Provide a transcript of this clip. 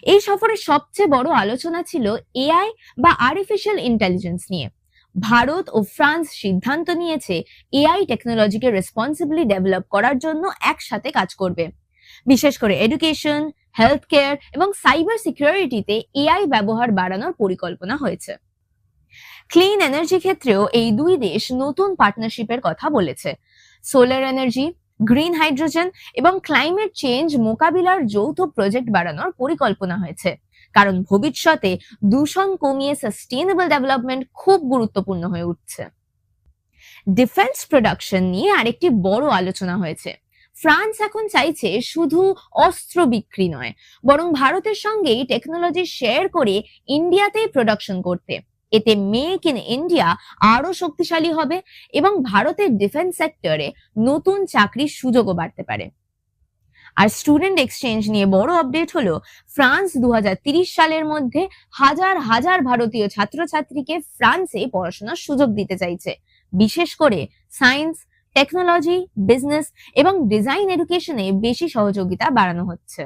এই সফরের সবচেয়ে বড় আলোচনা ছিল এআই বা আর্টিফিশিয়াল ইন্টেলিজেন্স নিয়ে। ভারত ও ফ্রান্স সিদ্ধান্ত নিয়েছে এআই টেকনোলজিকে রেসপন্সিবলি ডেভেলপ করার জন্য একসাথে কাজ করবে। বিশেষ করে এডুকেশন, হেলথ কেয়ার এবং সাইবার সিকিউরিটিতে এআই ব্যবহার বাড়ানোর পরিকল্পনা হয়েছে। ক্লিন এনার্জি ক্ষেত্রেও এই দুই দেশ নতুন পার্টনারশিপের কথা বলেছে। সোলার এনার্জি, গ্রিন হাইড্রোজেন এবং ক্লাইমেট চেঞ্জ মোকাবিলার যৌথ প্রজেক্ট বাড়ানোর পরিকল্পনা হয়েছে, কারণ ভবিষ্যতে দূষণ কমিয়ে সাস্টেইনেবল ডেভেলপমেন্ট খুব গুরুত্বপূর্ণ হয়ে উঠছে। ডিফেন্স প্রোডাকশন নিয়ে আরেকটি বড় আলোচনা হয়েছে। ফ্রান্স এখন চাইছে শুধু অস্ত্র বিক্রি নয়, বরং ভারতের সঙ্গেই টেকনোলজি শেয়ার করে ইন্ডিয়াতেই প্রোডাকশন করতে। এতে মেক ইন ইন্ডিয়া আরো শক্তিশালী হবে এবং ভারতের ডিফেন্স সেক্টরে নতুন চাকরির সুযোগও বাড়তে পারে। আর স্টুডেন্ট এক্সচেঞ্জ নিয়ে বড় আপডেট হলো, ফ্রান্স 2030 সালের মধ্যে হাজার হাজার ভারতীয় ছাত্রছাত্রীকে ফ্রান্সে পড়াশোনার সুযোগ দিতে চাইছে। বিশেষ করে সায়েন্স, টেকনোলজি, বিজনেস এবং ডিজাইন এডুকেশনে বেশি সহযোগিতা বাড়ানো হচ্ছে।